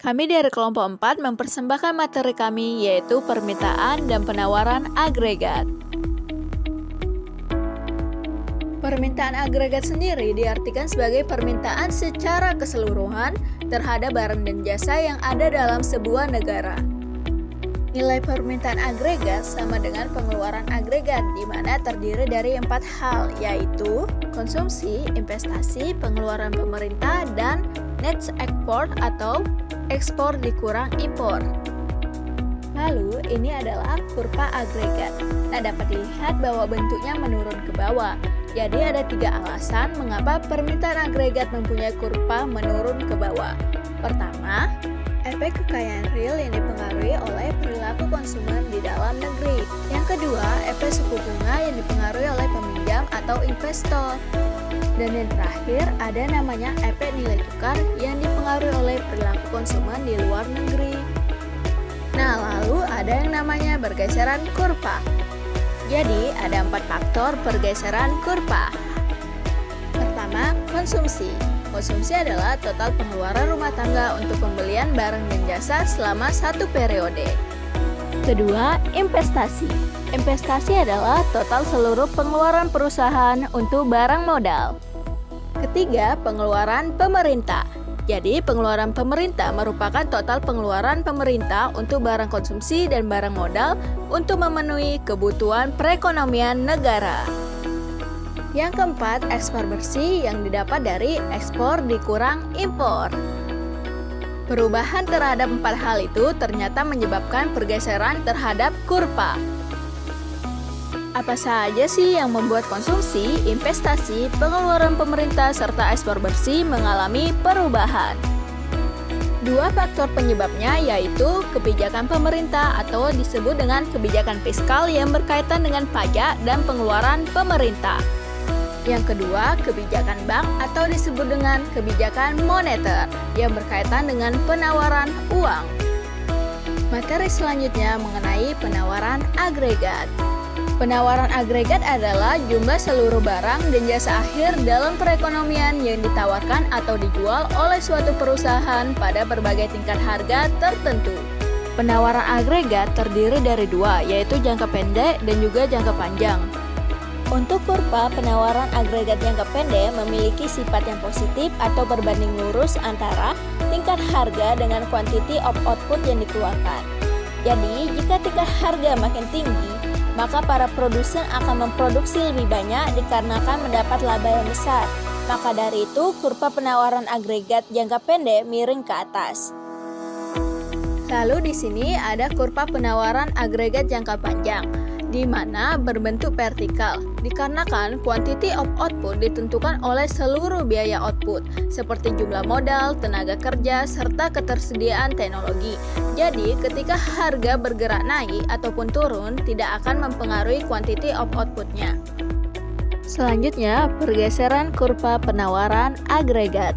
Kami dari kelompok 4 mempersembahkan materi kami yaitu permintaan dan penawaran agregat. Permintaan agregat sendiri diartikan sebagai permintaan secara keseluruhan terhadap barang dan jasa yang ada dalam sebuah negara. Nilai permintaan agregat sama dengan pengeluaran agregat di mana terdiri dari 4 hal yaitu konsumsi, investasi, pengeluaran pemerintah, dan net export atau ekspor dikurang impor. Lalu ini adalah kurva agregat. Nah, dapat dilihat bahwa bentuknya menurun ke bawah. Jadi ada 3 alasan mengapa permintaan agregat mempunyai kurva menurun ke bawah. Pertama, efek kekayaan real yang dipengaruhi oleh perilaku konsumen di dalam negeri. Yang kedua, efek suku bunga yang dipengaruhi oleh peminjam atau investor. Dan yang terakhir, ada namanya efek nilai tukar yang dipengaruhi oleh perilaku konsumen di luar negeri. Nah, lalu ada yang namanya pergeseran kurva. Jadi, ada 4 faktor pergeseran kurva. Pertama, konsumsi. Konsumsi adalah total pengeluaran rumah tangga untuk pembelian barang dan jasa selama satu periode. Kedua, investasi. Investasi adalah total seluruh pengeluaran perusahaan untuk barang modal. Ketiga, pengeluaran pemerintah. Jadi, pengeluaran pemerintah merupakan total pengeluaran pemerintah untuk barang konsumsi dan barang modal untuk memenuhi kebutuhan perekonomian negara. Yang keempat, ekspor bersih yang didapat dari ekspor dikurang impor. Perubahan terhadap 4 hal itu ternyata menyebabkan pergeseran terhadap kurva. Apa saja sih yang membuat konsumsi, investasi, pengeluaran pemerintah, serta ekspor bersih mengalami perubahan? 2 faktor penyebabnya yaitu kebijakan pemerintah atau disebut dengan kebijakan fiskal yang berkaitan dengan pajak dan pengeluaran pemerintah. Yang kedua, kebijakan bank atau disebut dengan kebijakan moneter yang berkaitan dengan penawaran uang. Materi selanjutnya mengenai penawaran agregat. Penawaran agregat adalah jumlah seluruh barang dan jasa akhir dalam perekonomian yang ditawarkan atau dijual oleh suatu perusahaan pada berbagai tingkat harga tertentu. Penawaran agregat terdiri dari 2, yaitu jangka pendek dan juga jangka panjang. Untuk kurva penawaran agregat jangka pendek memiliki sifat yang positif atau berbanding lurus antara tingkat harga dengan quantity of output yang dikeluarkan. Jadi, jika tingkat harga makin tinggi, maka para produsen akan memproduksi lebih banyak dikarenakan mendapat laba yang besar. Maka dari itu, kurva penawaran agregat jangka pendek miring ke atas. Lalu di sini ada kurva penawaran agregat jangka panjang, di mana berbentuk vertikal, dikarenakan quantity of output ditentukan oleh seluruh biaya output, seperti jumlah modal, tenaga kerja, serta ketersediaan teknologi. Jadi, ketika harga bergerak naik ataupun turun, tidak akan mempengaruhi quantity of outputnya. Selanjutnya, pergeseran kurva penawaran agregat.